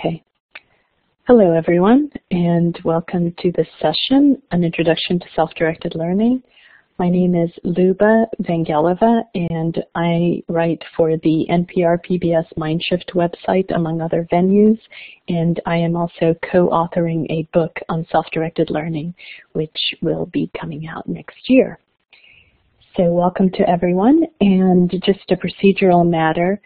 Okay. Hello, everyone, and welcome to this session, An Introduction to Self-Directed Learning. My name is Luba Vangelova, and I write for the NPR PBS Mindshift website, among other venues, and I am also co-authoring a book on self-directed learning, which will be coming out next year. So welcome to everyone, and just a procedural matter.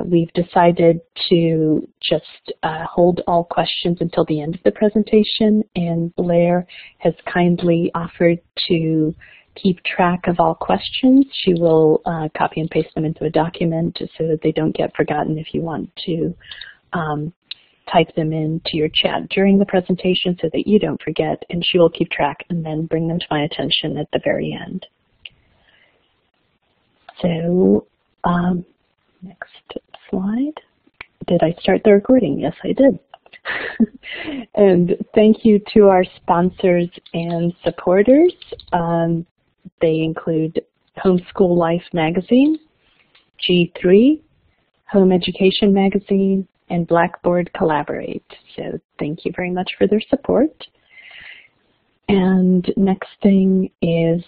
We've decided to just hold all questions until the end of the presentation, and Blair has kindly offered to keep track of all questions. She will copy and paste them into a document so that they don't get forgotten if you want to type them into your chat during the presentation so that you don't forget, and she will keep track and then bring them to my attention at the very end. So, next slide. Did I start the recording? Yes, I did. And thank you to our sponsors and supporters. They include Homeschool Life Magazine, G3, Home Education Magazine, and Blackboard Collaborate. So thank you very much for their support. And next thing is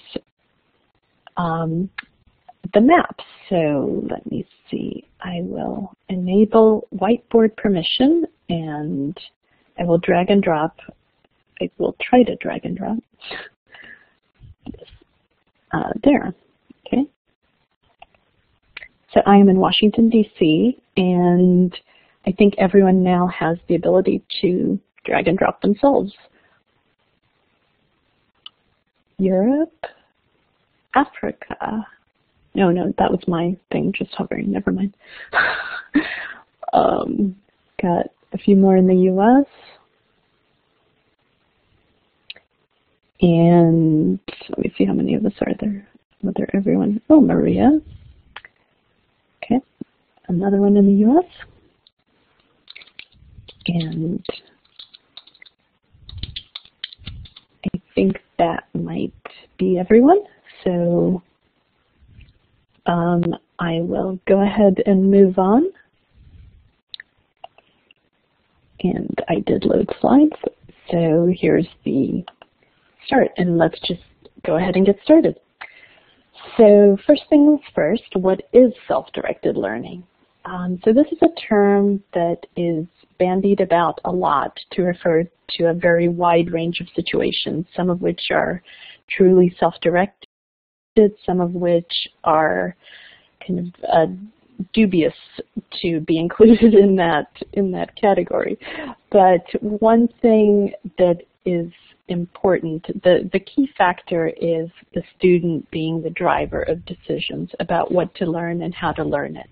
the maps. So let me see. I will enable whiteboard permission, and I will drag and drop. I will try to drag and drop. There. Okay. So I am in Washington, D.C., and I think everyone now has the ability to drag and drop themselves. Europe, Africa. No, that was my thing, just hovering, never mind. Got a few more in the U.S. And let me see how many of us are there. Whether everyone, oh, Maria. Okay, another one in the U.S. And I think that might be everyone. So I will go ahead and move on. And I did load slides. So here's the start, and let's just go ahead and get started. So first things first, what is self-directed learning? So this is a term that is bandied about a lot to refer to a very wide range of situations, some of which are truly self-directed, some of which are kind of dubious to be included in that category. But one thing that is important, the key factor is the student being the driver of decisions about what to learn and how to learn it.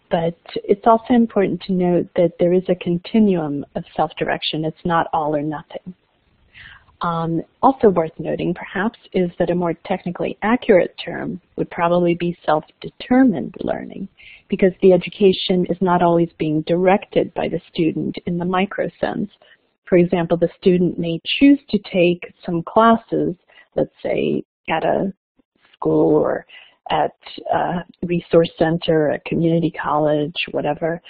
But it's also important to note that there is a continuum of self-direction. It's not all or nothing. Also worth noting, perhaps, is that a more technically accurate term would probably be self-determined learning, because the education is not always being directed by the student in the micro sense. For example, the student may choose to take some classes, let's say at a school or at a resource center, a community college, whatever.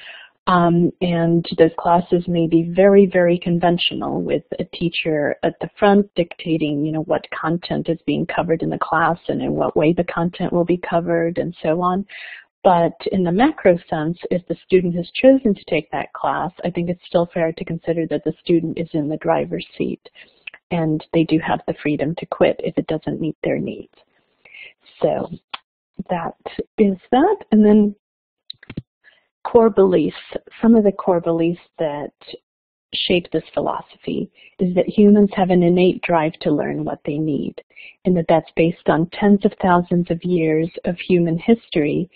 And those classes may be very, very conventional, with a teacher at the front dictating, what content is being covered in the class and in what way the content will be covered and so on. But in the macro sense, if the student has chosen to take that class, I think it's still fair to consider that the student is in the driver's seat, and they do have the freedom to quit if it doesn't meet their needs. So that is that. And then core beliefs. Some of the core beliefs that shape this philosophy is that humans have an innate drive to learn what they need, and that's based on tens of thousands of years of human history,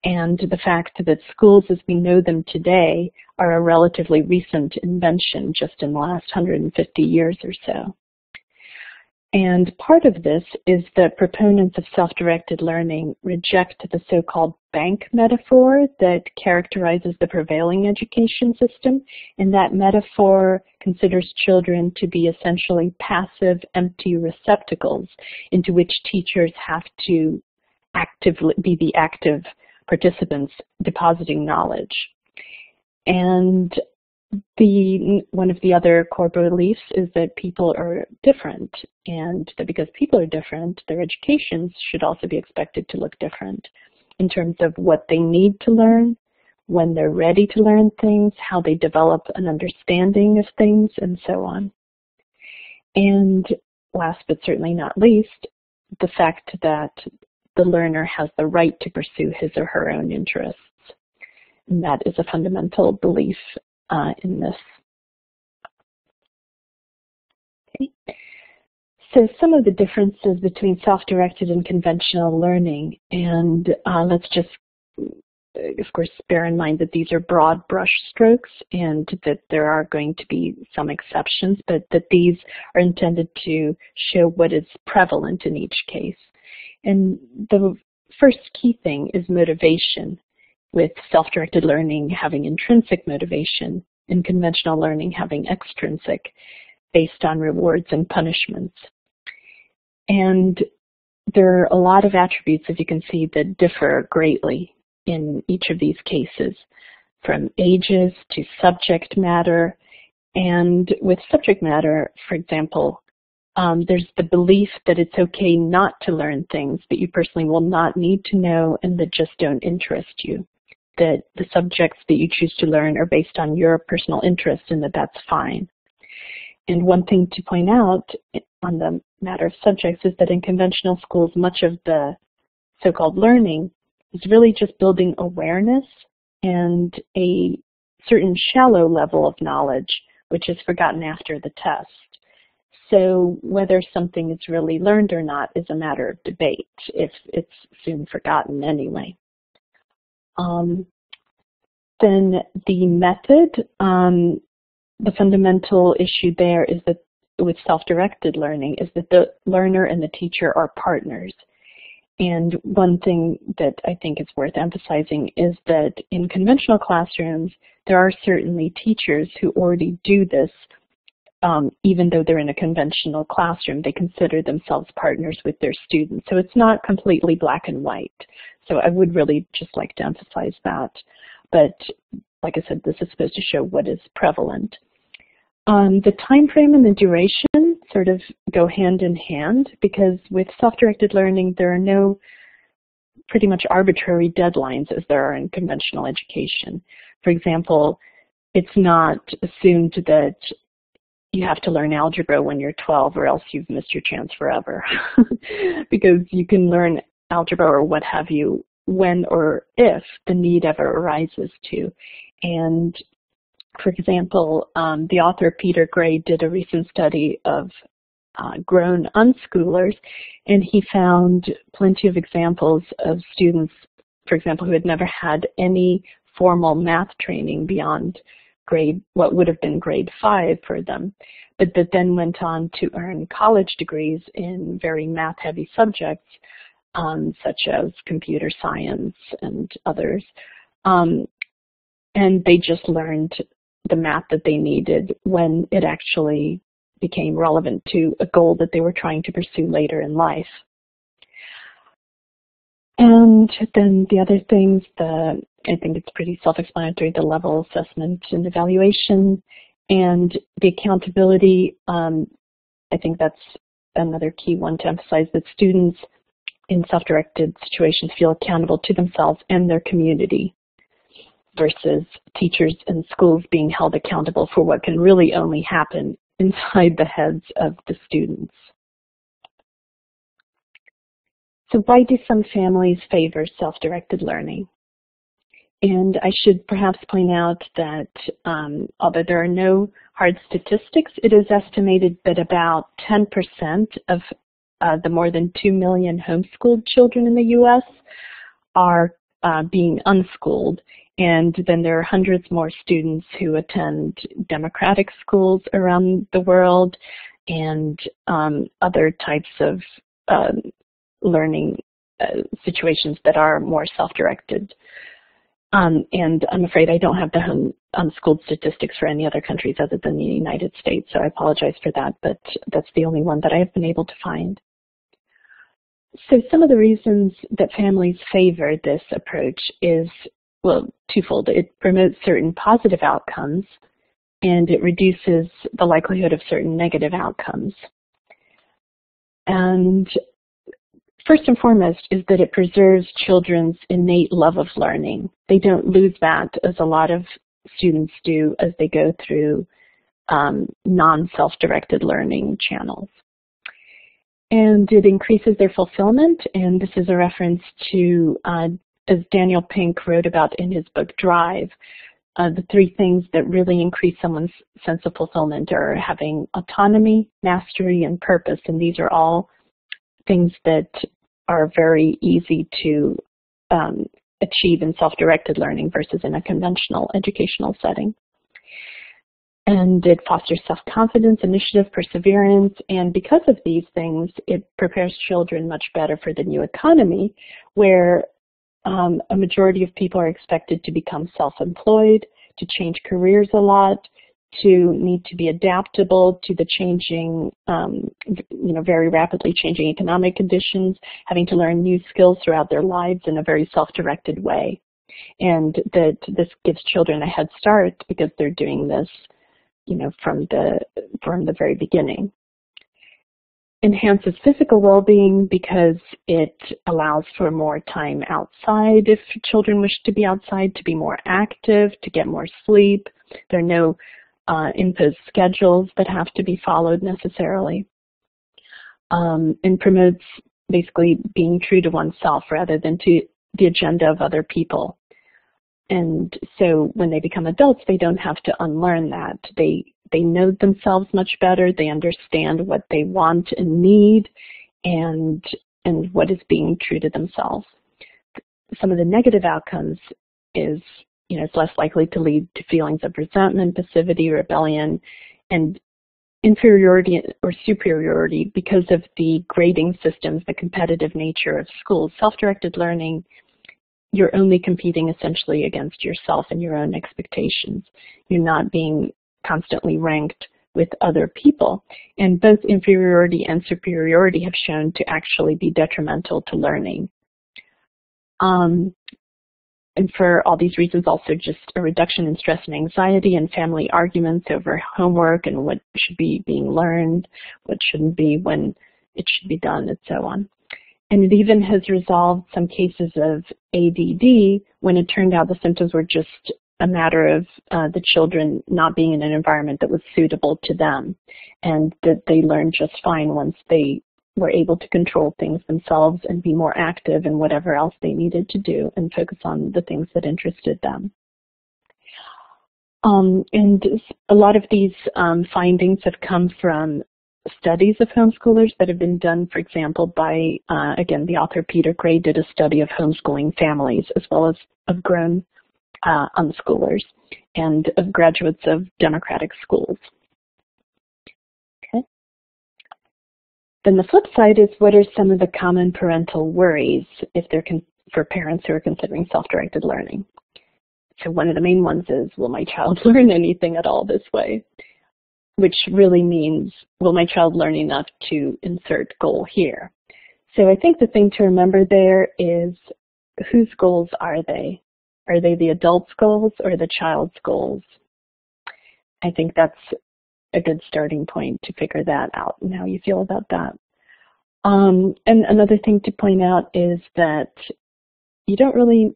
and the fact that schools as we know them today are a relatively recent invention, just in the last 150 years or so. And part of this is that proponents of self-directed learning reject the so-called bank metaphor that characterizes the prevailing education system, and that metaphor considers children to be essentially passive, empty receptacles into which teachers have to actively be the active participants depositing knowledge. And One of the other core beliefs is that people are different, and that because people are different, their educations should also be expected to look different in terms of what they need to learn, when they're ready to learn things, how they develop an understanding of things, and so on. And last but certainly not least, the fact that the learner has the right to pursue his or her own interests. And that is a fundamental belief in this. Okay. So some of the differences between self-directed and conventional learning, and let's just, of course, bear in mind that these are broad brush strokes and that there are going to be some exceptions, but that these are intended to show what is prevalent in each case. And the first key thing is motivation, with self-directed learning having intrinsic motivation and conventional learning having extrinsic, based on rewards and punishments. And there are a lot of attributes, as you can see, that differ greatly in each of these cases, from ages to subject matter. And with subject matter, for example, there's the belief that it's okay not to learn things that you personally will not need to know and that just don't interest you. That the subjects that you choose to learn are based on your personal interest and that that's fine. And one thing to point out on the matter of subjects is that in conventional schools, much of the so-called learning is really just building awareness and a certain shallow level of knowledge, which is forgotten after the test. So whether something is really learned or not is a matter of debate, if it's soon forgotten anyway. Then the method, the fundamental issue there is that with self-directed learning is that the learner and the teacher are partners. And one thing that I think is worth emphasizing is that in conventional classrooms, there are certainly teachers who already do this. Even though they're in a conventional classroom, they consider themselves partners with their students. So it's not completely black and white. So I would really just like to emphasize that. But like I said, this is supposed to show what is prevalent. The time frame and the duration sort of go hand in hand, because with self-directed learning, there are no pretty much arbitrary deadlines as there are in conventional education. For example, it's not assumed that you have to learn algebra when you're 12 or else you've missed your chance forever. Because you can learn algebra or what have you when or if the need ever arises to. And for example, the author Peter Gray did a recent study of grown unschoolers, and he found plenty of examples of students, for example, who had never had any formal math training beyond what would have been grade 5 for them, but that then went on to earn college degrees in very math-heavy subjects, such as computer science and others. And they just learned the math that they needed when it actually became relevant to a goal that they were trying to pursue later in life. And then the other things, I think it's pretty self-explanatory, the level assessment and evaluation, and the accountability. I think that's another key one to emphasize, that students in self-directed situations feel accountable to themselves and their community, versus teachers and schools being held accountable for what can really only happen inside the heads of the students. So why do some families favor self-directed learning? And I should perhaps point out that although there are no hard statistics, it is estimated that about 10% of the more than 2 million homeschooled children in the U.S. are being unschooled. And then there are hundreds more students who attend democratic schools around the world and other types of learning situations that are more self-directed. And I'm afraid I don't have the unschooled statistics for any other countries other than the United States, so I apologize for that, but that's the only one that I have been able to find. So some of the reasons that families favor this approach is, well, twofold. It promotes certain positive outcomes, and it reduces the likelihood of certain negative outcomes. And first and foremost is that it preserves children's innate love of learning. They don't lose that, as a lot of students do as they go through non-self-directed learning channels. And it increases their fulfillment, and this is a reference to, as Daniel Pink wrote about in his book Drive, the 3 things that really increase someone's sense of fulfillment are having autonomy, mastery, and purpose. And these are all things that are very easy to achieve in self-directed learning versus in a conventional educational setting. And it fosters self-confidence, initiative, perseverance, and because of these things, it prepares children much better for the new economy, where a majority of people are expected to become self-employed, to change careers a lot, to need to be adaptable to the changing, very rapidly changing economic conditions, having to learn new skills throughout their lives in a very self-directed way. And that this gives children a head start because they're doing this, from the very beginning. Enhances physical well-being because it allows for more time outside if children wish to be outside, to be more active, to get more sleep. There are no imposed schedules that have to be followed necessarily. And promotes basically being true to oneself rather than to the agenda of other people. And so when they become adults, they don't have to unlearn that. They know themselves much better. They understand what they want and need, and what is being true to themselves. Some of the negative outcomes is, it's less likely to lead to feelings of resentment, passivity, rebellion, and inferiority or superiority because of the grading systems, the competitive nature of schools. Self-directed learning, you're only competing essentially against yourself and your own expectations. You're not being constantly ranked with other people. And both inferiority and superiority have shown to actually be detrimental to learning. And for all these reasons, also just a reduction in stress and anxiety and family arguments over homework and what should be being learned, what shouldn't be, when it should be done, and so on. And it even has resolved some cases of ADD when it turned out the symptoms were just a matter of the children not being in an environment that was suitable to them, and that they learned just fine once they were able to control things themselves and be more active in whatever else they needed to do and focus on the things that interested them. And a lot of these findings have come from studies of homeschoolers that have been done, for example, by, again, the author Peter Gray did a study of homeschooling families as well as of grown unschoolers and of graduates of democratic schools. Okay. Then the flip side is, what are some of the common parental worries if they're for parents who are considering self-directed learning? So one of the main ones is, will my child learn anything at all this way? Which really means, will my child learn enough to insert goal here? So I think the thing to remember there is, whose goals are they? Are they the adult's goals or the child's goals? I think that's a good starting point to figure that out and how you feel about that. And another thing to point out is that you don't really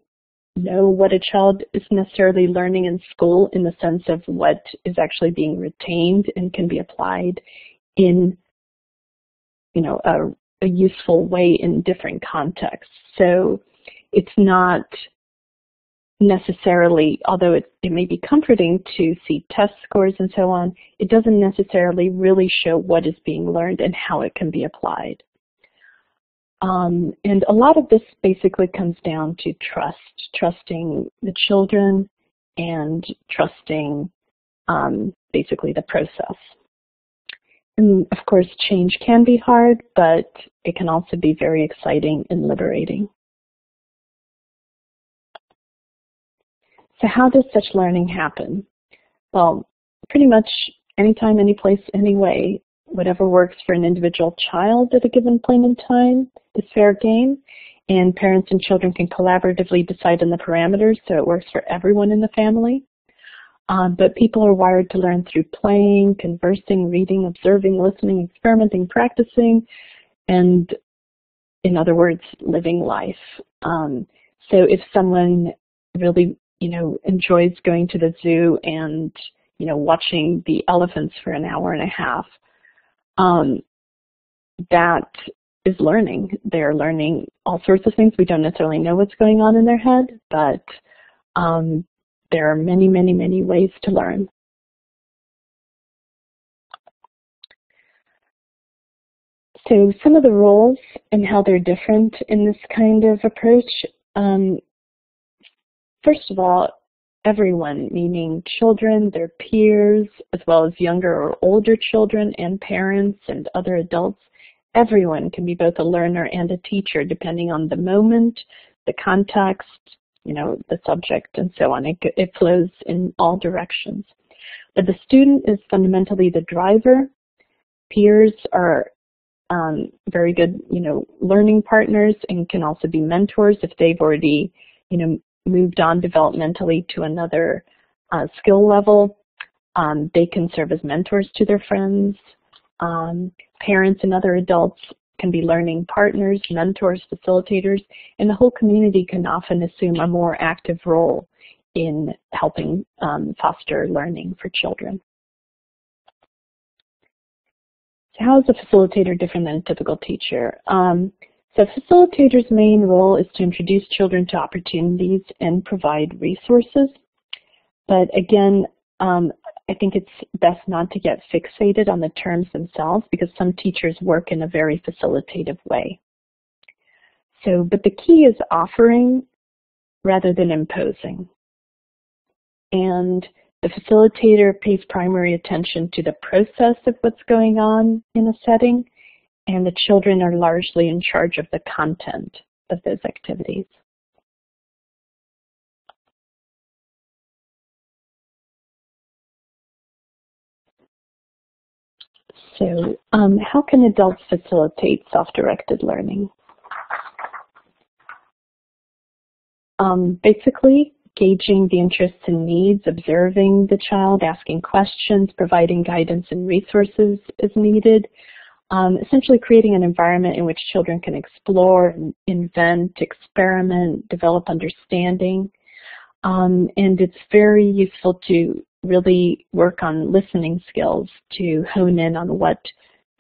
know what a child is necessarily learning in school in the sense of what is actually being retained and can be applied in, a useful way in different contexts. So it's not necessarily, although it may be comforting to see test scores and so on, it doesn't necessarily really show what is being learned and how it can be applied. And a lot of this basically comes down to trusting the children and trusting basically the process. And of course, change can be hard, but it can also be very exciting and liberating. So how does such learning happen? Well, pretty much anytime, any place, any way. Whatever works for an individual child at a given point in time is fair game, and parents and children can collaboratively decide on the parameters so it works for everyone in the family. But people are wired to learn through playing, conversing, reading, observing, listening, experimenting, practicing, and in other words, living life. So if someone really, enjoys going to the zoo and, watching the elephants for an hour and a half, that is learning. They're learning all sorts of things. We don't necessarily know what's going on in their head, but there are many, many, many ways to learn. So some of the roles and how they're different in this kind of approach. First of all, everyone, meaning children, their peers, as well as younger or older children and parents and other adults, everyone can be both a learner and a teacher depending on the moment, the context, the subject, and so on. It flows in all directions. But the student is fundamentally the driver. Peers are very good, learning partners and can also be mentors if they've already, moved on developmentally to another skill level. They can serve as mentors to their friends. Parents and other adults can be learning partners, mentors, facilitators, and the whole community can often assume a more active role in helping foster learning for children. So how is a facilitator different than a typical teacher? So a facilitator's main role is to introduce children to opportunities and provide resources. But again, I think it's best not to get fixated on the terms themselves because some teachers work in a very facilitative way. But the key is offering rather than imposing. And the facilitator pays primary attention to the process of what's going on in a setting, and the children are largely in charge of the content of those activities. So how can adults facilitate self-directed learning? Basically, gauging the interests and needs, observing the child, asking questions, providing guidance and resources as needed, essentially creating an environment in which children can explore, invent, experiment, develop understanding. And it's very useful to really work on listening skills to hone in on what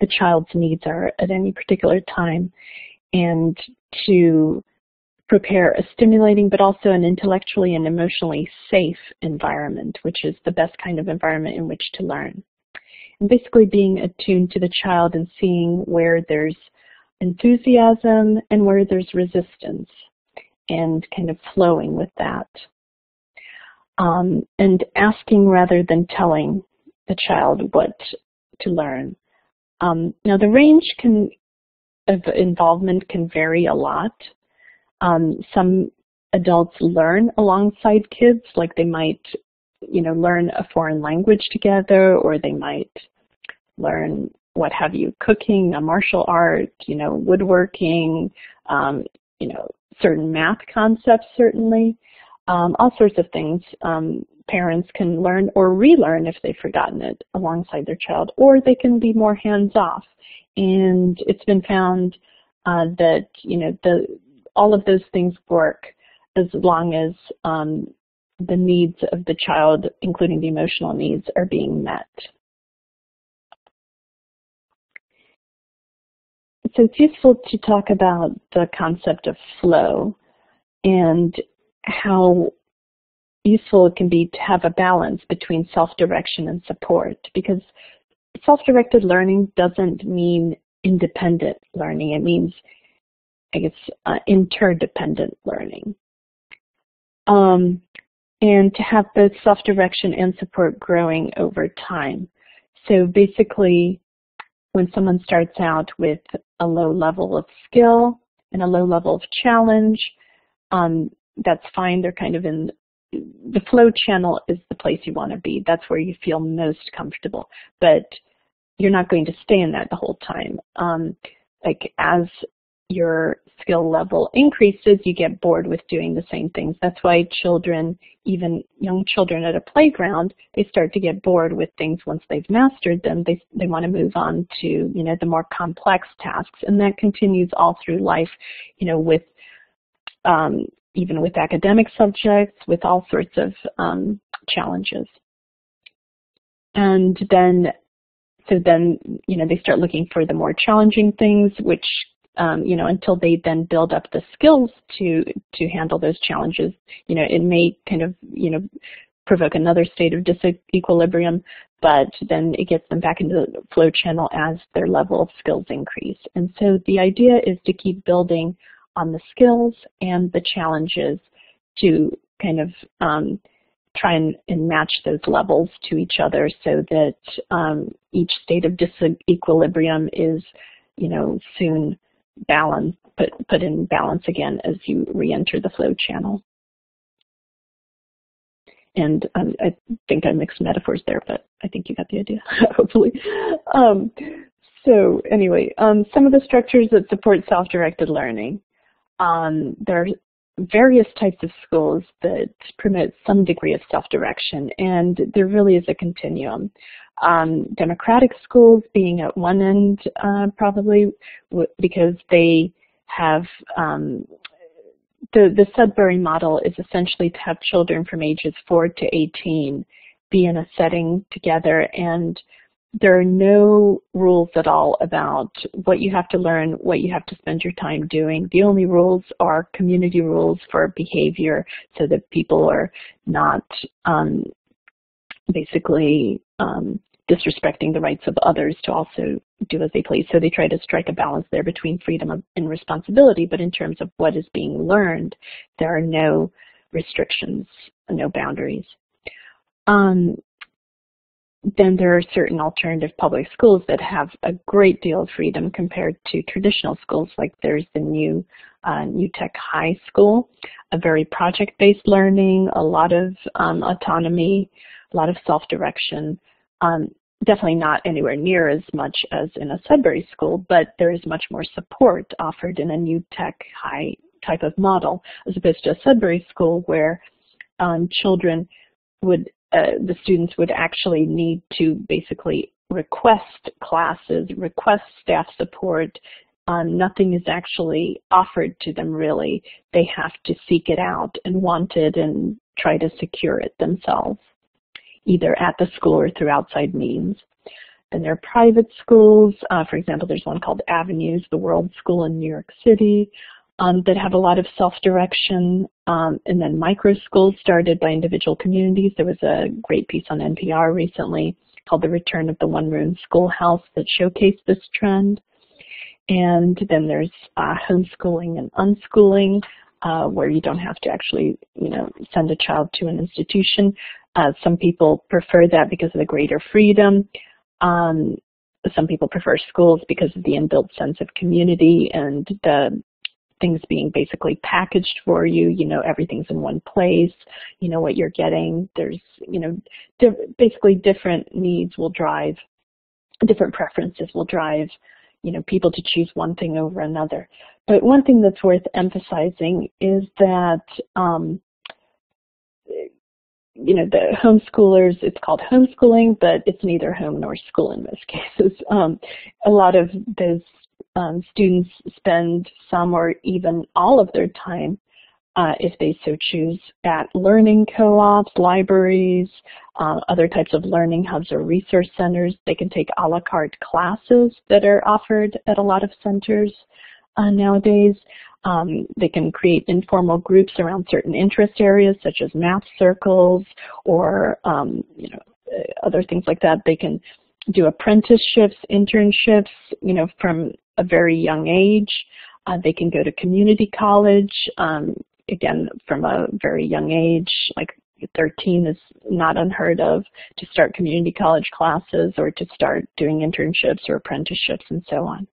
the child's needs are at any particular time and to prepare a stimulating but also an intellectually and emotionally safe environment, which is the best kind of environment in which to learn. And basically being attuned to the child and seeing where there's enthusiasm and where there's resistance and kind of flowing with that. And asking rather than telling the child what to learn. Now the range of involvement can vary a lot. Some adults learn alongside kids, like they might, learn a foreign language together, or they might learn, what have you, cooking, a martial art, woodworking, certain math concepts, certainly. All sorts of things parents can learn or relearn if they've forgotten it alongside their child, or they can be more hands-off. And it's been found that, all of those things work as long as the needs of the child, including the emotional needs, are being met. So it's useful to talk about the concept of flow and how useful it can be to have a balance between self-direction and support, because self-directed learning doesn't mean independent learning. It means, interdependent learning. And to have both self-direction and support growing over time. So basically, when someone starts out with a low level of skill and a low level of challenge, that's fine. They're kind of in the flow channel is the place you want to be. That's where you feel most comfortable. But you're not going to stay in that the whole time. As your skill level increases, you get bored with doing the same things. That's why children, even young children at a playground, they start to get bored with things once they've mastered them. They want to move on to, you know, the more complex tasks, and that continues all through life, you know, with even with academic subjects, with all sorts of challenges. And then, you know, they start looking for the more challenging things, which, you know, until they then build up the skills to handle those challenges, you know, it may kind of, you know, provoke another state of disequilibrium, but then it gets them back into the flow channel as their level of skills increase. And so the idea is to keep building on the skills and the challenges to kind of try and match those levels to each other, so that each state of disequilibrium is, you know, soon balanced, put in balance again as you re-enter the flow channel. And I think I mixed metaphors there, but I think you got the idea, hopefully. So anyway, some of the structures that support self-directed learning. There are various types of schools that promote some degree of self-direction, and there really is a continuum. Democratic schools being at one end, probably, because they have the Sudbury model is essentially to have children from ages 4 to 18 be in a setting together, and there are no rules at all about what you have to learn, what you have to spend your time doing. The only rules are community rules for behavior, so that people are not basically disrespecting the rights of others to also do as they please. So they try to strike a balance there between freedom and responsibility, but in terms of what is being learned, there are no restrictions, no boundaries. Then there are certain alternative public schools that have a great deal of freedom compared to traditional schools. Like there's the new Tech High School, a very project-based learning, a lot of autonomy, a lot of self-direction. Definitely not anywhere near as much as in a Sudbury school, but there is much more support offered in a new Tech High type of model, as opposed to a Sudbury school where children would the students would actually need to basically request classes, request staff support. Nothing is actually offered to them, really. They have to seek it out and want it and try to secure it themselves, either at the school or through outside means. And there are private schools. For example, there's one called Avenues, the World School in New York City, that have a lot of self-direction, and then micro schools started by individual communities. There was a great piece on NPR recently called The Return of the One-Room Schoolhouse that showcased this trend. And then there's homeschooling and unschooling, where you don't have to actually, you know, send a child to an institution. Some people prefer that because of the greater freedom. Some people prefer schools because of the inbuilt sense of community and the things being basically packaged for you. You know, everything's in one place. You know what you're getting. There's, you know, basically different needs will drive, different preferences will drive, you know, people to choose one thing over another. But one thing that's worth emphasizing is that, you know, the homeschoolers, it's called homeschooling, but it's neither home nor school in most cases. A lot of those students spend some or even all of their time, if they so choose, at learning co-ops, libraries, other types of learning hubs or resource centers. They can take a la carte classes that are offered at a lot of centers nowadays. They can create informal groups around certain interest areas, such as math circles or you know, other things like that. They can do apprenticeships, internships, you know, from a very young age. They can go to community college, again, from a very young age, like 13 is not unheard of, to start community college classes or to start doing internships or apprenticeships and so on.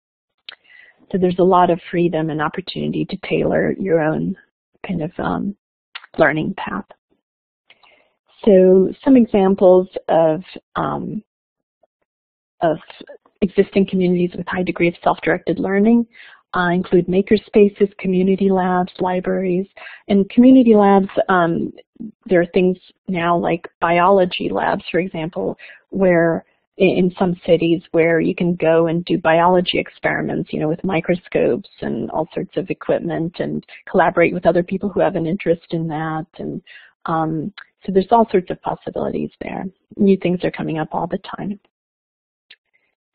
So there's a lot of freedom and opportunity to tailor your own kind of learning path. So some examples of existing communities with high degree of self-directed learning include maker spaces, community labs, libraries. And community labs, there are things now like biology labs, for example, where in some cities where you can go and do biology experiments, you know, with microscopes and all sorts of equipment and collaborate with other people who have an interest in that. And so there's all sorts of possibilities there. New things are coming up all the time.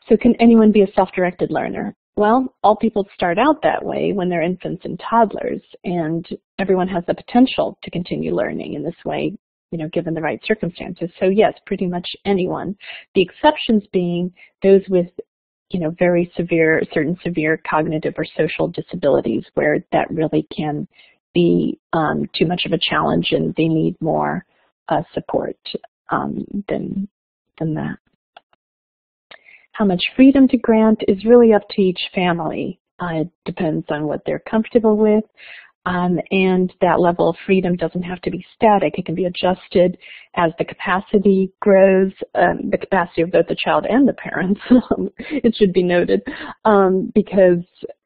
So can anyone be a self-directed learner? Well, all people start out that way when they're infants and toddlers, and everyone has the potential to continue learning in this way, you know, given the right circumstances. So yes, pretty much anyone. The exceptions being those with, you know, very severe, certain severe cognitive or social disabilities where that really can be too much of a challenge and they need more support than that. How much freedom to grant is really up to each family. It depends on what they're comfortable with. And that level of freedom doesn't have to be static. It can be adjusted as the capacity grows, the capacity of both the child and the parents, it should be noted, because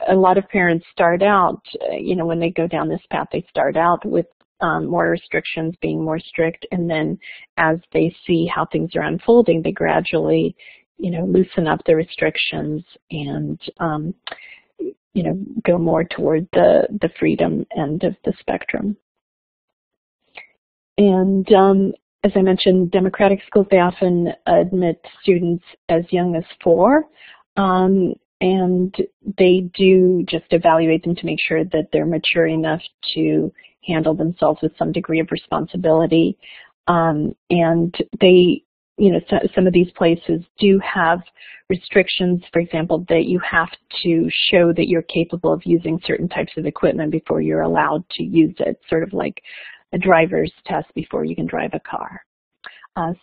a lot of parents start out, you know, when they go down this path, they start out with more restrictions, being more strict, and then as they see how things are unfolding, they gradually, you know, loosen up the restrictions and you know, go more toward the freedom end of the spectrum. And as I mentioned, democratic schools, they often admit students as young as 4, and they do just evaluate them to make sure that they're mature enough to handle themselves with some degree of responsibility. And they, you know, some of these places do have restrictions, for example, that you have to show that you're capable of using certain types of equipment before you're allowed to use it, sort of like a driver's test before you can drive a car.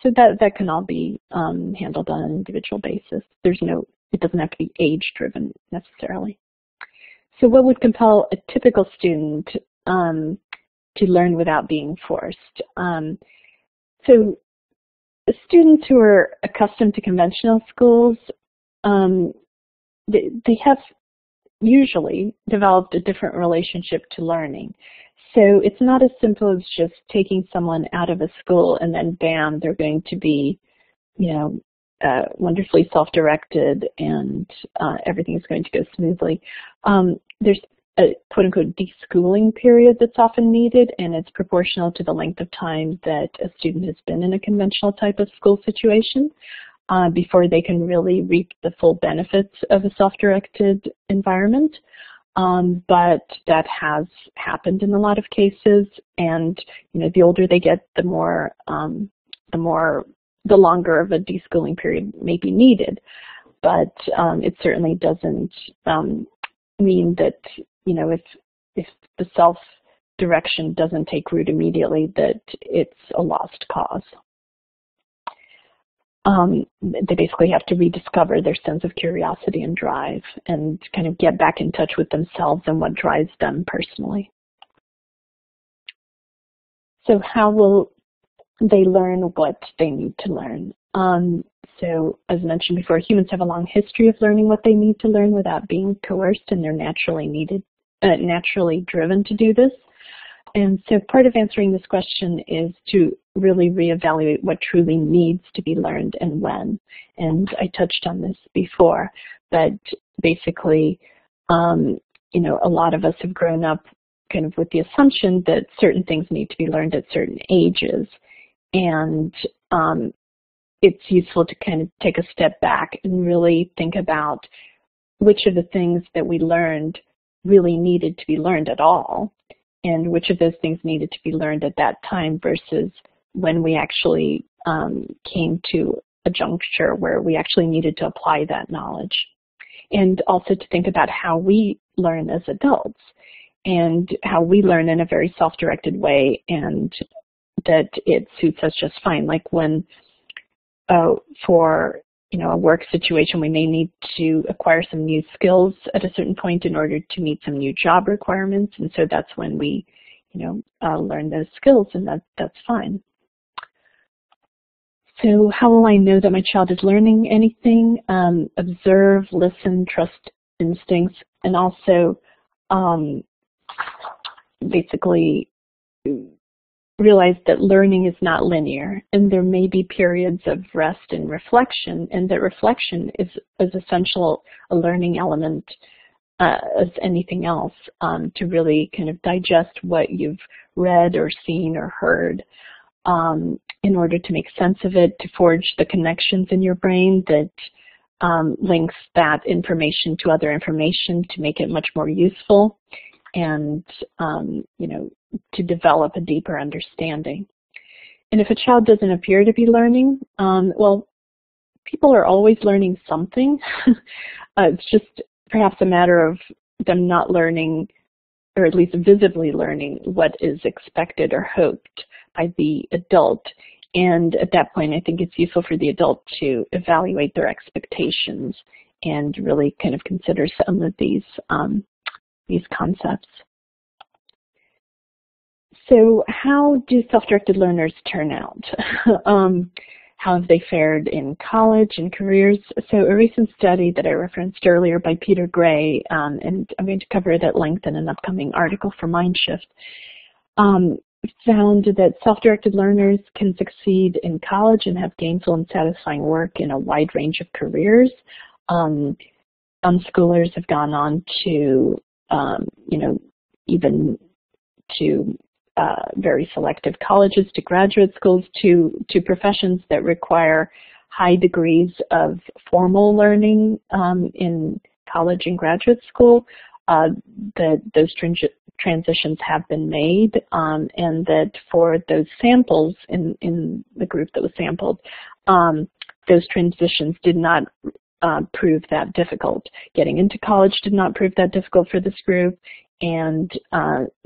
So that can all be handled on an individual basis. It doesn't have to be age-driven necessarily. So what would compel a typical student to learn without being forced? So students who are accustomed to conventional schools, they have usually developed a different relationship to learning. So it's not as simple as just taking someone out of a school and then bam, they're going to be, you know, wonderfully self-directed and everything is going to go smoothly. There's a quote-unquote deschooling period that's often needed, and it's proportional to the length of time that a student has been in a conventional type of school situation before they can really reap the full benefits of a self-directed environment. But that has happened in a lot of cases, and you know, the older they get, the longer of a deschooling period may be needed. But it certainly doesn't mean that, you know, if the self-direction doesn't take root immediately, that it's a lost cause. They basically have to rediscover their sense of curiosity and drive and kind of get back in touch with themselves and what drives them personally. So how will they learn what they need to learn? So as mentioned before, humans have a long history of learning what they need to learn without being coerced, and they're naturally driven to do this. And so part of answering this question is to really reevaluate what truly needs to be learned and when. And I touched on this before, but basically, you know, a lot of us have grown up kind of with the assumption that certain things need to be learned at certain ages. And it's useful to kind of take a step back and really think about which of the things that we learned really needed to be learned at all, and which of those things needed to be learned at that time versus when we actually came to a juncture where we actually needed to apply that knowledge. And also to think about how we learn as adults and how we learn in a very self-directed way, and that it suits us just fine. Like when for a work situation, we may need to acquire some new skills at a certain point in order to meet some new job requirements, and so that's when we learn those skills, and that's fine. So how will I know that my child is learning anything? Observe, listen, trust instincts, and also basically realize that learning is not linear, and there may be periods of rest and reflection, and that reflection is as essential a learning element as anything else, to really kind of digest what you've read or seen or heard, in order to make sense of it, to forge the connections in your brain that links that information to other information to make it much more useful, and to develop a deeper understanding. And if a child doesn't appear to be learning, well, people are always learning something. It's just perhaps a matter of them not learning, or at least visibly learning, what is expected or hoped by the adult. And at that point, I think it's useful for the adult to evaluate their expectations and really kind of consider some of these concepts. So how do self-directed learners turn out? How have they fared in college and careers? So a recent study that I referenced earlier by Peter Gray, and I'm going to cover it at length in an upcoming article for Mindshift, found that self-directed learners can succeed in college and have gainful and satisfying work in a wide range of careers. Some schoolers have gone on to, even to very selective colleges, to graduate schools, to professions that require high degrees of formal learning in college and graduate school. That those transitions have been made, and that for those samples in the group that was sampled, those transitions did not prove that difficult. Getting into college did not prove that difficult for this group, and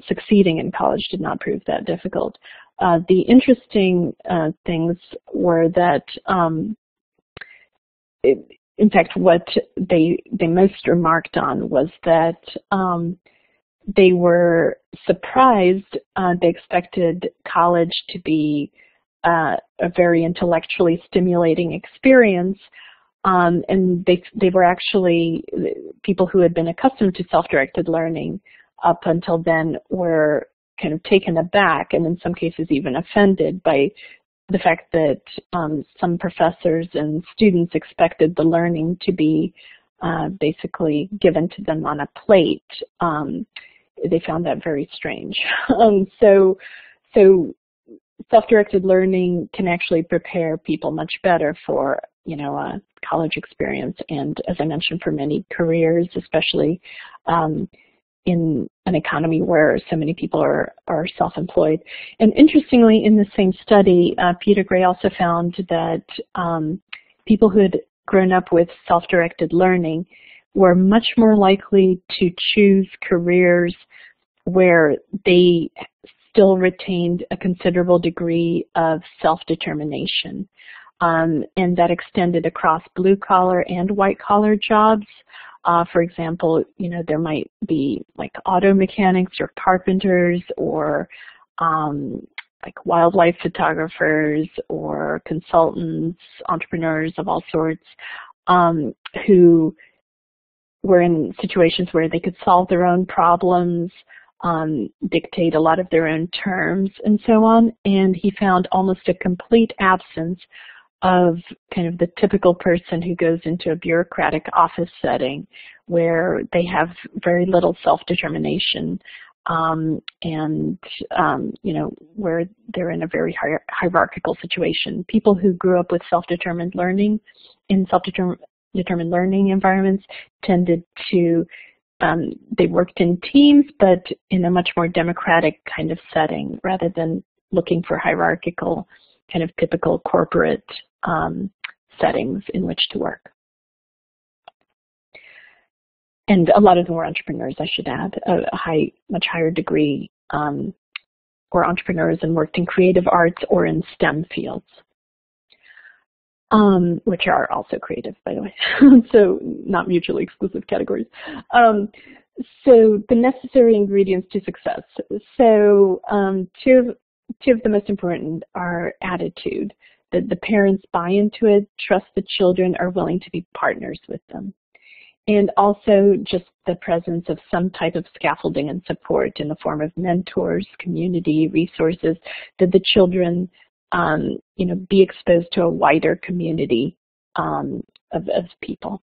succeeding in college did not prove that difficult. The interesting things were that, in fact, what they most remarked on was that they were surprised. They expected college to be a very intellectually stimulating experience, and they were actually, people who had been accustomed to self-directed learning up until then were kind of taken aback, and in some cases even offended by the fact that some professors and students expected the learning to be basically given to them on a plate. They found that very strange. So self-directed learning can actually prepare people much better for, a college experience, and as I mentioned, for many careers, especially in an economy where so many people are self-employed. And interestingly, in the same study, Peter Gray also found that people who had grown up with self-directed learning were much more likely to choose careers where they still retained a considerable degree of self-determination. And that extended across blue-collar and white-collar jobs. For example, there might be like auto mechanics or carpenters, or like wildlife photographers or consultants, entrepreneurs of all sorts, who were in situations where they could solve their own problems, dictate a lot of their own terms, and so on. And he found almost a complete absence of kind of the typical person who goes into a bureaucratic office setting where they have very little self-determination, and where they're in a very hierarchical situation. People who grew up with self-determined learning in self-determined learning environments tended to, they worked in teams, but in a much more democratic kind of setting, rather than looking for hierarchical, kind of typical corporate settings in which to work. And a lot of them were entrepreneurs, I should add, much higher degree, were entrepreneurs and worked in creative arts or in STEM fields, which are also creative, by the way, so not mutually exclusive categories. So the necessary ingredients to success. So two of the most important are attitude, that the parents buy into it, trust the children, are willing to be partners with them. And also just the presence of some type of scaffolding and support in the form of mentors, community, resources, that the children, be exposed to a wider community of people.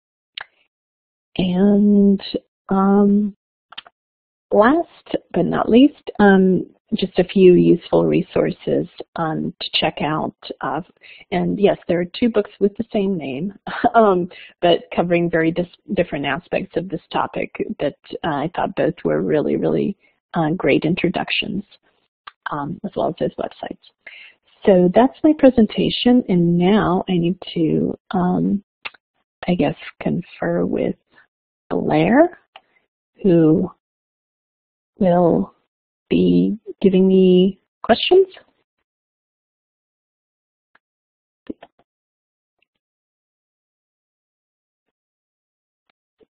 And last but not least, just a few useful resources to check out. And yes, there are 2 books with the same name, but covering very different aspects of this topic that I thought both were really, really great introductions, as well as those websites. So that's my presentation, and now I need to, I guess, confer with Blair, who will be giving me questions.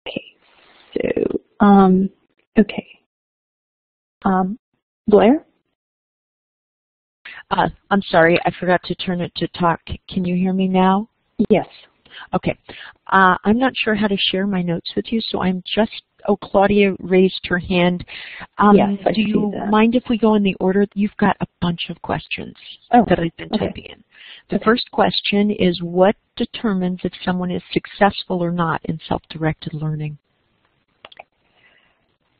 Okay, so, okay. Blair? I'm sorry, I forgot to turn it to talk. Can you hear me now? Yes. Okay. I'm not sure how to share my notes with you, so I'm just, Claudia raised her hand. Yes, I do you mind if we go in the order? You've got a bunch of questions that I've been typing in. The first question is, what determines if someone is successful or not in self-directed learning?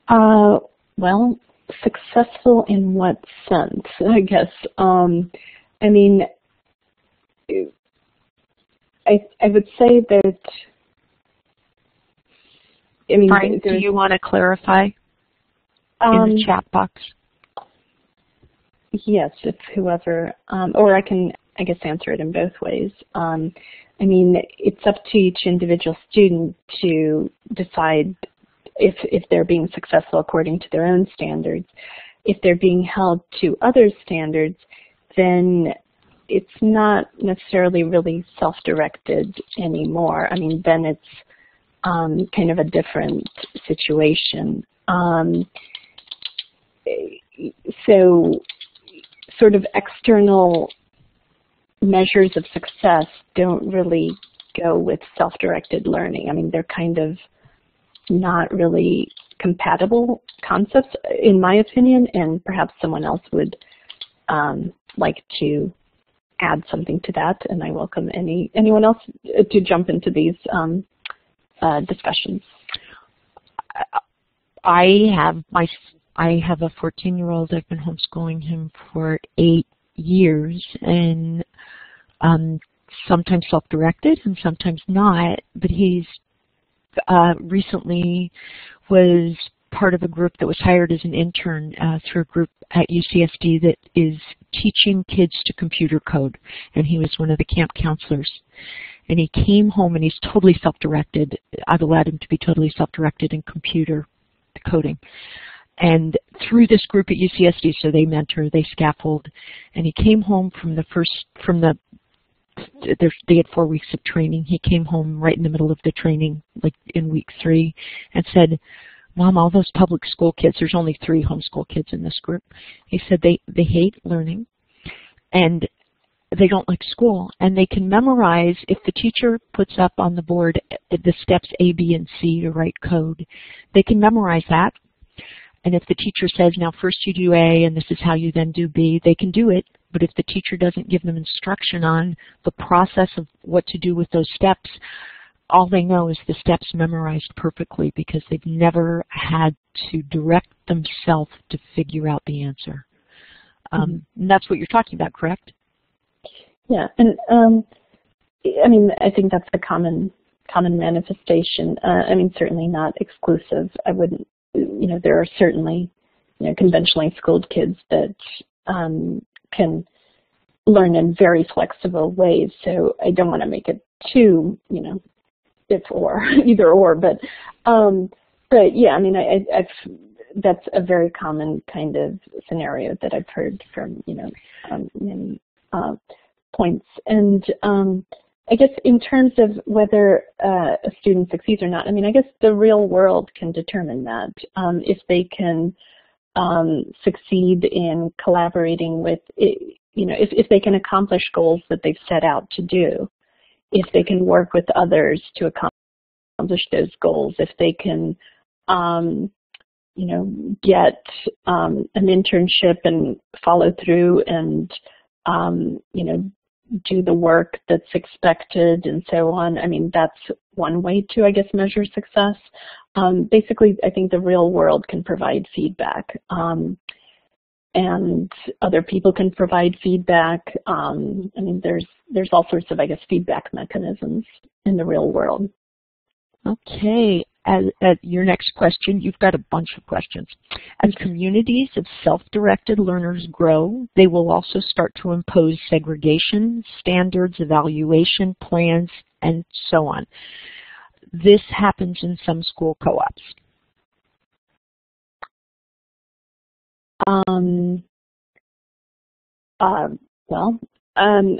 Well, successful in what sense, I guess? I mean, I would say that, I mean, Brian, do you want to clarify in the chat box? Yes, if whoever, or I can, I guess, answer it in both ways. I mean, it's up to each individual student to decide if they're being successful according to their own standards. If they're being held to other standards, then it's not necessarily really self-directed anymore. I mean, then it's kind of a different situation. So sort of external measures of success don't really go with self-directed learning. I mean, they're kind of not really compatible concepts, in my opinion, and perhaps someone else would like to add something to that, and I welcome anyone else to jump into these discussions. I have a 14-year-old. I've been homeschooling him for 8 years, and sometimes self-directed and sometimes not, but he's recently was part of a group that was hired as an intern through a group at UCSD that is teaching kids to computer code, and he was one of the camp counselors. And he came home, and he's totally self-directed. I've allowed him to be totally self-directed in computer coding. And through this group at UCSD, so they mentor, they scaffold, and he came home they had 4 weeks of training. He came home right in the middle of the training, like in week 3, and said, "Mom, all those public school kids," there's only 3 homeschool kids in this group. He said they hate learning, and they don't like school, and they can memorize, if the teacher puts up on the board the steps A, B, and C to write code, they can memorize that. And if the teacher says, now first you do A, and this is how you then do B, they can do it. But if the teacher doesn't give them instruction on the process of what to do with those steps, all they know is the steps memorized perfectly because they've never had to direct themselves to figure out the answer. And that's what you're talking about, correct? Yeah, and I mean, I think that's the common manifestation. I mean, certainly not exclusive. I wouldn't, there are certainly, conventionally schooled kids that can learn in very flexible ways. So I don't want to make it too, if or, either or, but yeah, I mean, that's a very common kind of scenario that I've heard from, many points. And I guess in terms of whether a student succeeds or not, I mean, I guess the real world can determine that. If they can succeed in collaborating with, if they can accomplish goals that they've set out to do, if they can work with others to accomplish accomplish those goals, if they can, get an internship and follow through and, do the work that's expected and so on. I mean, that's one way to, I guess, measure success. Basically, I think the real world can provide feedback, and other people can provide feedback. I mean, there's all sorts of, I guess, feedback mechanisms in the real world. Okay. At your next question, you've got a bunch of questions. As communities of self-directed learners grow, they will also start to impose segregation, standards, evaluation, plans, and so on. This happens in some school co-ops.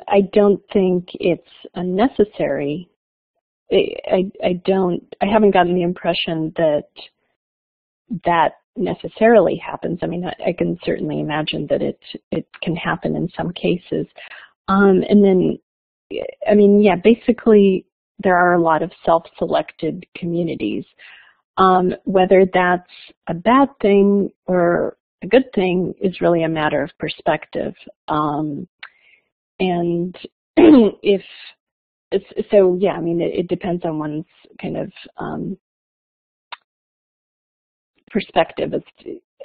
I don't think it's unnecessary. I haven't gotten the impression that necessarily happens. I mean, I can certainly imagine that it can happen in some cases. And then, I mean, yeah, basically there are a lot of self-selected communities. Whether that's a bad thing or a good thing is really a matter of perspective. And so, yeah, I mean, it depends on one's kind of perspective.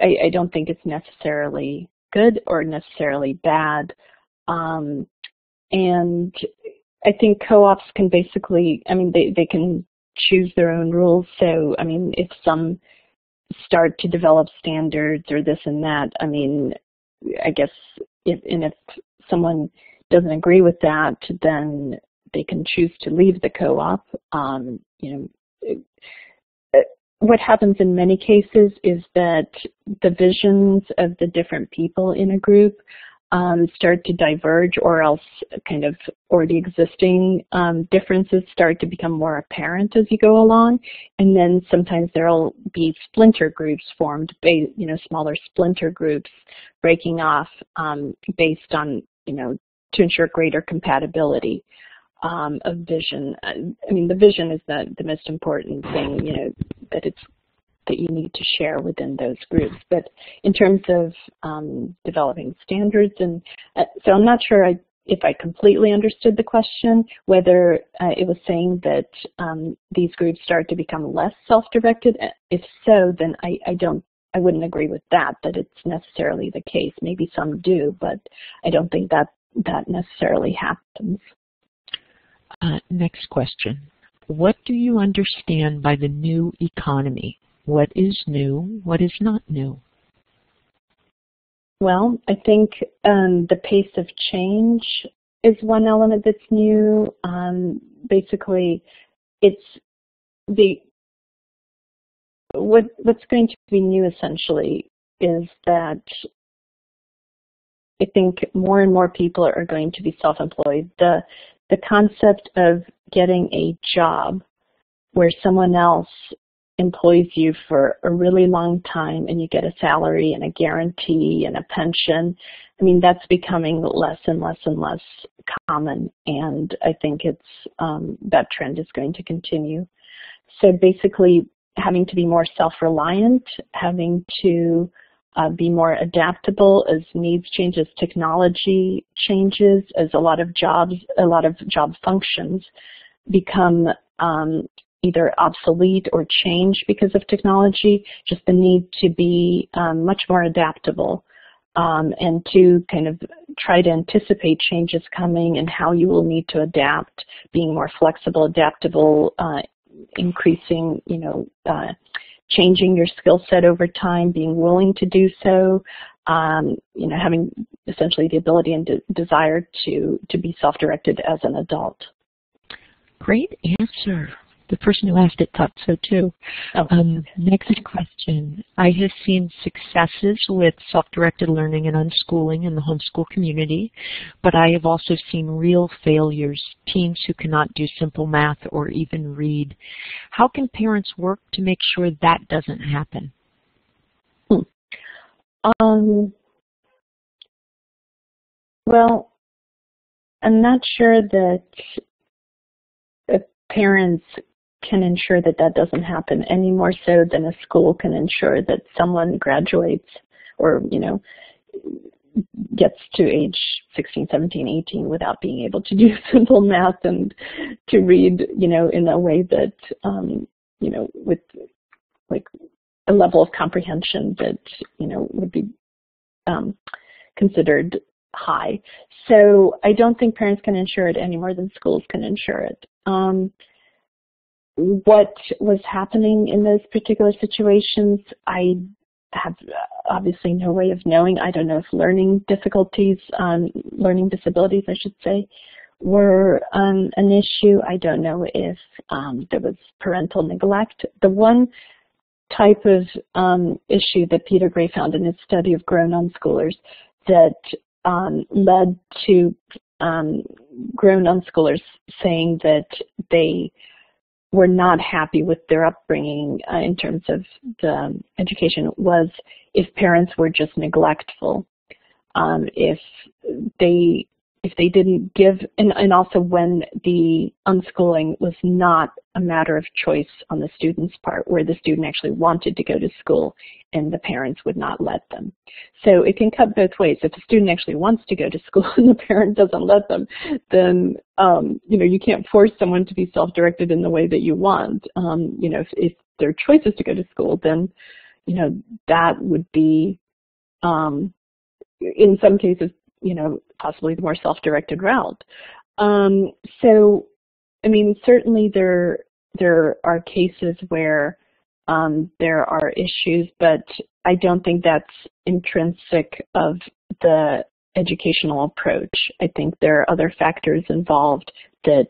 I don't think it's necessarily good or necessarily bad. And I think co-ops can basically, I mean, they can choose their own rules. So, I mean, if some start to develop standards or this and that, I mean, I guess if someone doesn't agree with that, then they can choose to leave the co-op. What happens in many cases is that the visions of the different people in a group start to diverge, or else or the existing differences start to become more apparent as you go along. And then sometimes there'll be splinter groups formed, smaller splinter groups breaking off based on, to ensure greater compatibility of vision. I mean, the vision is the most important thing, that you need to share within those groups. But in terms of developing standards, and so I'm not sure if I completely understood the question, whether it was saying that these groups start to become less self-directed. If so, then I wouldn't agree with that it's necessarily the case. Maybe some do, but I don't think that necessarily happens. Next question. What do you understand by the new economy? What is new? What is not new? Well, I think the pace of change is one element that's new. Basically, it's what's going to be new essentially is that I think more and more people are going to be self-employed. The concept of getting a job where someone else employs you for a really long time and you get a salary and a guarantee and a pension, I mean, that's becoming less and less and less common. And I think that trend is going to continue. So basically, having to be more self-reliant, having to be more adaptable as needs change, as technology changes, as a lot of job functions become either obsolete or change because of technology, just the need to be much more adaptable and to kind of try to anticipate changes coming and how you will need to adapt, being more flexible, adaptable, increasing, changing your skill set over time, being willing to do so, having essentially the ability and desire to be self-directed as an adult. Great answer. The person who asked it thought so too. Oh. Next question. I have seen successes with self-directed learning and unschooling in the homeschool community, but I have also seen real failures, teens who cannot do simple math or even read. How can parents work to make sure that doesn't happen? Well, I'm not sure that parents can ensure that that doesn't happen any more so than a school can ensure that someone graduates or, gets to age 16, 17, 18 without being able to do simple math and to read, in a way that, with like a level of comprehension that, would be considered high. So I don't think parents can ensure it any more than schools can ensure it. What was happening in those particular situations, I have obviously no way of knowing. I don't know if learning difficulties, learning disabilities, I should say, were an issue. I don't know if there was parental neglect. The one type of issue that Peter Gray found in his study of grown unschoolers that led to grown unschoolers saying that they were not happy with their upbringing in terms of the education was if parents were just neglectful, if they didn't give, and also when the unschooling was not a matter of choice on the student's part, where the student actually wanted to go to school and the parents would not let them. So it can cut both ways. If the student actually wants to go to school and the parent doesn't let them, then you can't force someone to be self-directed in the way that you want. If their choice is to go to school, then that would be in some cases possibly the more self-directed route. So, I mean, certainly there are cases where there are issues, but I don't think that's intrinsic of the educational approach. I think there are other factors involved that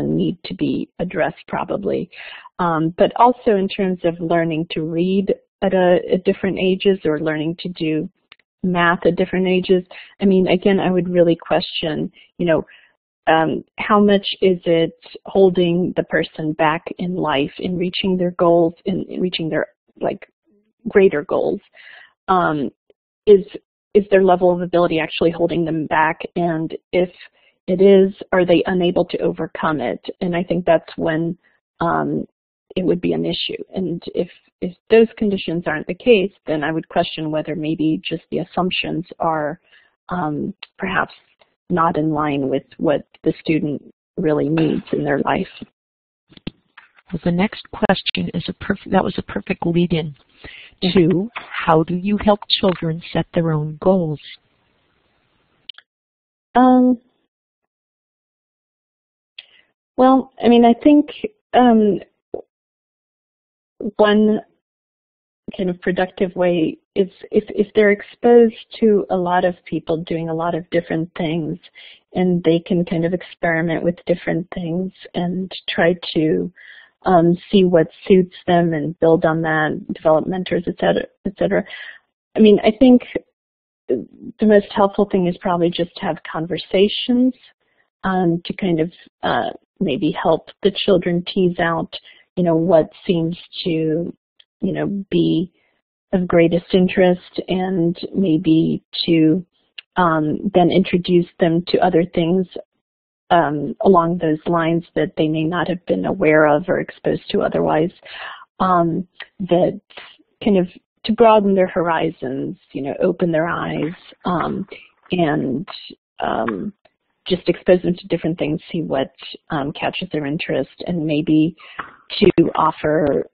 need to be addressed probably. But also in terms of learning to read at different ages or learning to do math at different ages, I mean, again, I would really question, how much is it holding the person back in life in reaching their goals, in reaching their greater goals? Is their level of ability actually holding them back? And if it is, are they unable to overcome it? And I think that's when it would be an issue. And if those conditions aren't the case, then I would question whether maybe just the assumptions are perhaps not in line with what the student really needs in their life. Well, the next question is that was a perfect lead-in to how do you help children set their own goals? Well, I mean, I think one kind of productive way is if they're exposed to a lot of people doing a lot of different things, and they can kind of experiment with different things and try to see what suits them and build on that, develop mentors, et cetera, et cetera. I mean, I think the most helpful thing is probably just to have conversations to kind of maybe help the children tease out, what seems to, be of greatest interest, and maybe to then introduce them to other things along those lines that they may not have been aware of or exposed to otherwise, that kind of to broaden their horizons, open their eyes, and just expose them to different things, see what catches their interest, and maybe to offer,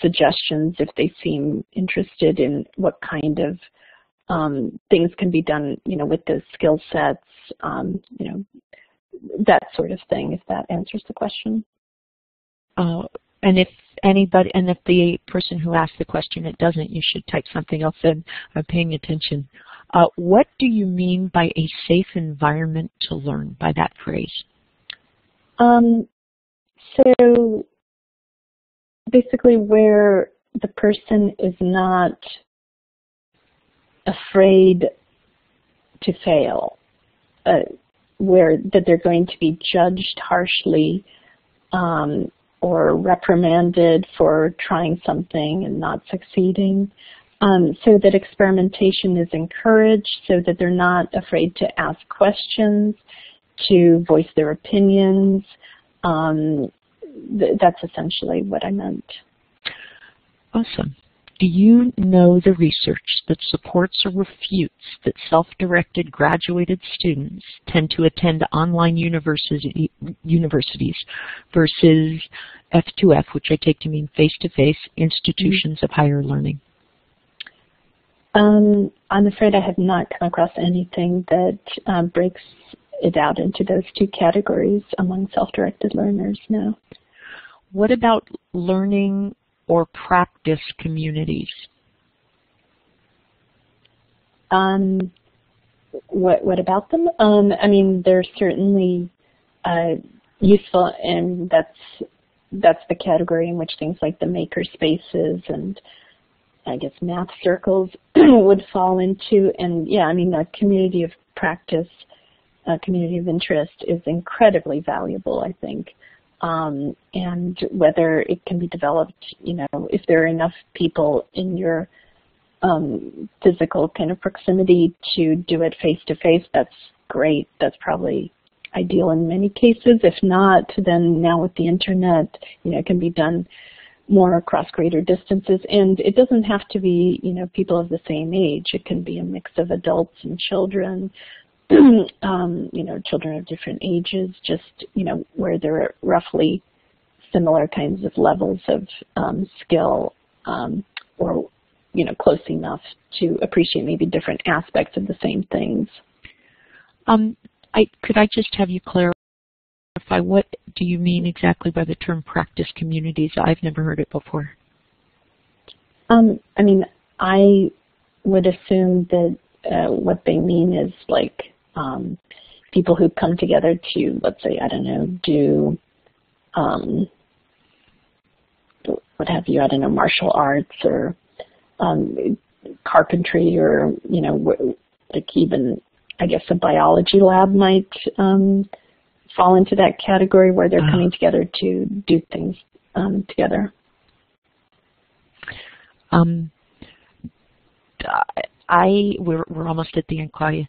suggestions if they seem interested in what kind of things can be done, with those skill sets, that sort of thing, if that answers the question. And if the person who asked the question, it doesn't, you should type something else in. I'm paying attention. What do you mean by a safe environment to learn, by that phrase? So basically where the person is not afraid to fail, where that they're going to be judged harshly or reprimanded for trying something and not succeeding, so that experimentation is encouraged, so that they're not afraid to ask questions, to voice their opinions, that's essentially what I meant. Awesome. Do you know the research that supports or refutes that self-directed graduated students tend to attend online universities versus F2F, which I take to mean face-to-face institutions of higher learning? I'm afraid I have not come across anything that breaks it out into those two categories among self-directed learners, no. What about learning or practice communities? What about them? I mean, they're certainly useful, and that's the category in which things like the maker spaces and I guess math circles would fall into. And yeah, I mean, a community of practice, a community of interest is incredibly valuable, I think. And whether it can be developed, you know, if there are enough people in your physical kind of proximity to do it face-to-face, that's great. That's probably ideal in many cases. If not, then now with the internet, you know, it can be done more across greater distances. And it doesn't have to be, you know, people of the same age. It can be a mix of adults and children. You know, children of different ages, just, you know, where there are roughly similar kinds of levels of skill or, you know, close enough to appreciate maybe different aspects of the same things. Could I just have you clarify, what do you mean exactly by the term practice communities? I've never heard it before. I mean, I would assume that what they mean is like people who come together to, let's say, I don't know, do what have you, I don't know, martial arts or carpentry, or, you know, like even, I guess, a biology lab might fall into that category where they're coming together to do things together. We're almost at the end, Claudia.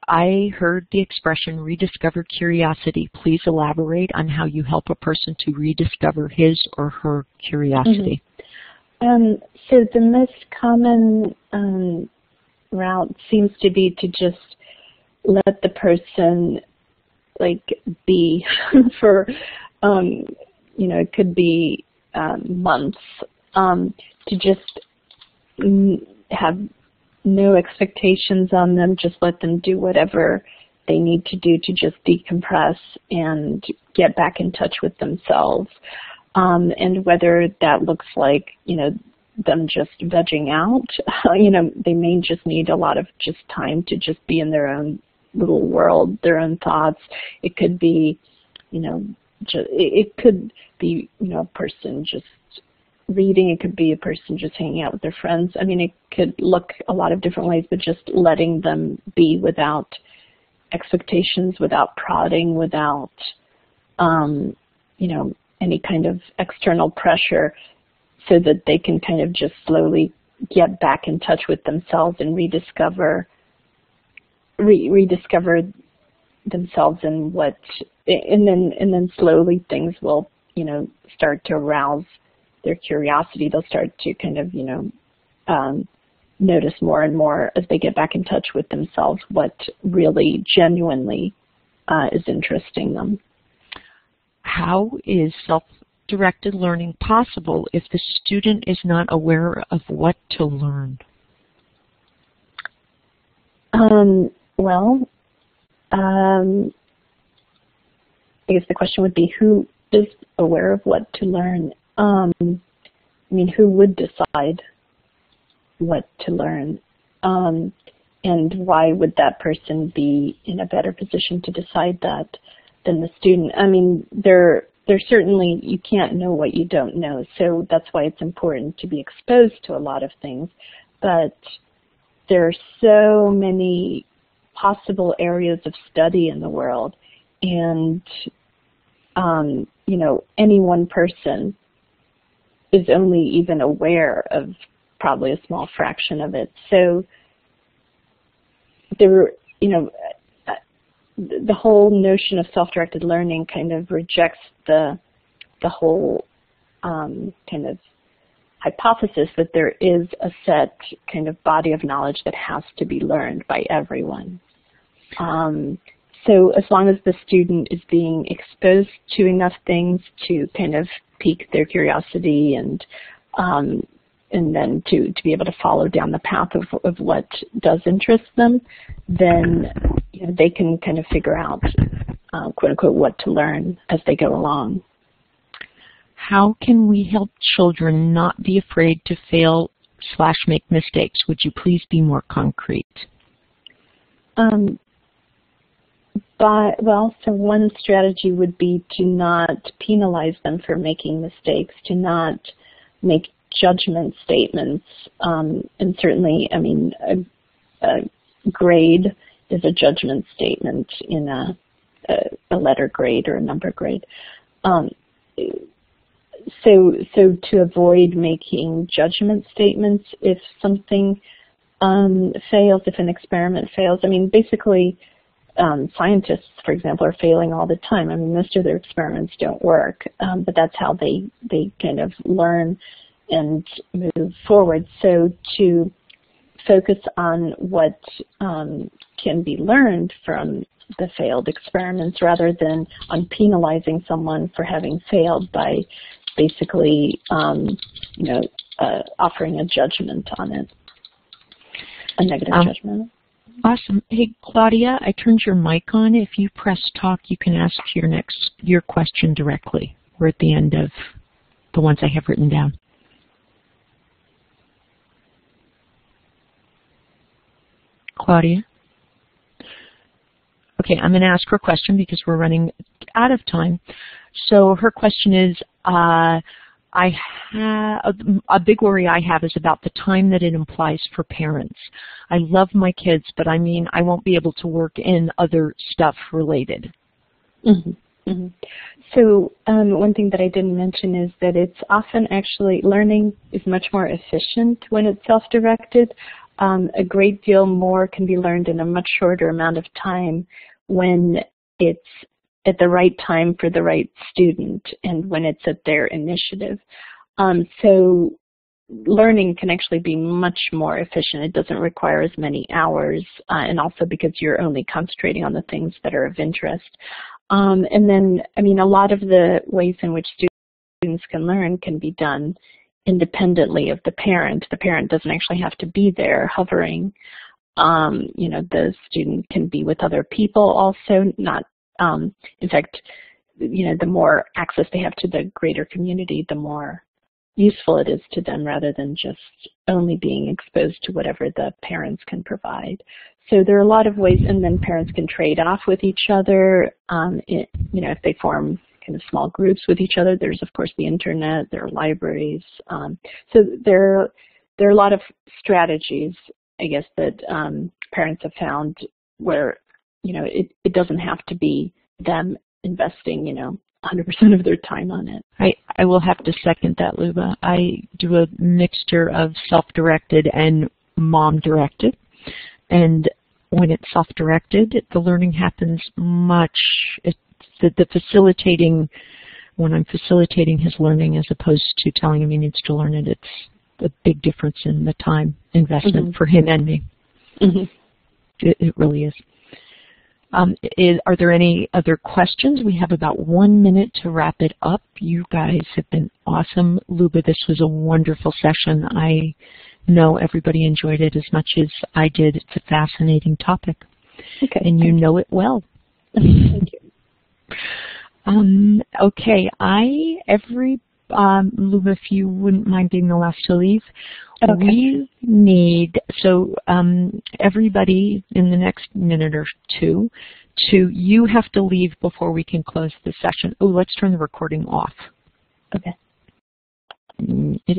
I heard the expression rediscover curiosity. Please elaborate on how you help a person to rediscover his or her curiosity. So the most common route seems to be to just let the person like be for, you know, it could be months, to just have no expectations on them, just let them do whatever they need to do to just decompress and get back in touch with themselves. And whether that looks like, you know, them just vegging out, you know, they may just need a lot of just time to just be in their own little world, their own thoughts. It could be, you know, it could be, you know, a person just reading. It could be a person just hanging out with their friends. I mean, it could look a lot of different ways, but just letting them be without expectations, without prodding, without, you know, any kind of external pressure, so that they can kind of just slowly get back in touch with themselves and rediscover themselves and what, and then slowly things will, you know, start to arouse their curiosity. They'll start to kind of, you know, notice more and more as they get back in touch with themselves what really genuinely is interesting them. How is self-directed learning possible if the student is not aware of what to learn? Well, I guess the question would be, who is aware of what to learn? I mean, who would decide what to learn? And why would that person be in a better position to decide that than the student? I mean, there's certainly, you can't know what you don't know, so that's why it's important to be exposed to a lot of things. But there are so many possible areas of study in the world, and you know, any one person is only even aware of probably a small fraction of it. So there, you know, the whole notion of self-directed learning kind of rejects the whole kind of hypothesis that there is a set kind of body of knowledge that has to be learned by everyone. So as long as the student is being exposed to enough things to kind of pique their curiosity and then to be able to follow down the path of what does interest them, then they can kind of figure out, quote unquote, what to learn as they go along. How can we help children not be afraid to fail / make mistakes? Would you please be more concrete? So one strategy would be to not penalize them for making mistakes, to not make judgment statements. And certainly, I mean, a grade is a judgment statement in a letter grade or a number grade. So to avoid making judgment statements if something fails, if an experiment fails, I mean, basically, scientists, for example, are failing all the time. I mean, most of their experiments don't work, but that's how they kind of learn and move forward. So to focus on what can be learned from the failed experiments rather than on penalizing someone for having failed by basically, offering a judgment on it, a negative judgment. Awesome. Hey, Claudia, I turned your mic on. If you press talk, you can ask your question directly. We're at the end of the ones I have written down. Claudia? Okay, I'm going to ask her a question because we're running out of time. So her question is, a big worry I have is about the time that it implies for parents. I love my kids, but I mean, I won't be able to work in other stuff related. Mm-hmm. Mm-hmm. So one thing that I didn't mention is that it's often actually, learning is much more efficient when it's self-directed. A great deal more can be learned in a much shorter amount of time when it's at the right time for the right student and when it's at their initiative. So learning can actually be much more efficient. It doesn't require as many hours, and also because you're only concentrating on the things that are of interest. And then, I mean, a lot of the ways in which students can learn can be done independently of the parent. The parent doesn't actually have to be there hovering. The student can be with other people also, not, in fact, the more access they have to the greater community, the more useful it is to them rather than just only being exposed to whatever the parents can provide. So there are a lot of ways, and then parents can trade off with each other, if they form kind of small groups with each other. There's, of course, the internet, there are libraries. So there are a lot of strategies, I guess, that parents have found where, it doesn't have to be them investing, 100% of their time on it. I will have to second that, Luba. I do a mixture of self-directed and mom-directed. And when it's self-directed, the learning happens the facilitating, when I'm facilitating his learning as opposed to telling him he needs to learn it, it's a big difference in the time investment for him and me. Mm-hmm. It really is. Are there any other questions? We have about 1 minute to wrap it up. You guys have been awesome. Luba, this was a wonderful session. I know everybody enjoyed it as much as I did. It's a fascinating topic. Okay. And you know it well. Thank you. Okay, Luba, if you wouldn't mind being the last to leave, okay. We need, everybody in the next minute or two, you have to leave before we can close the session. Oh, let's turn the recording off. Okay. It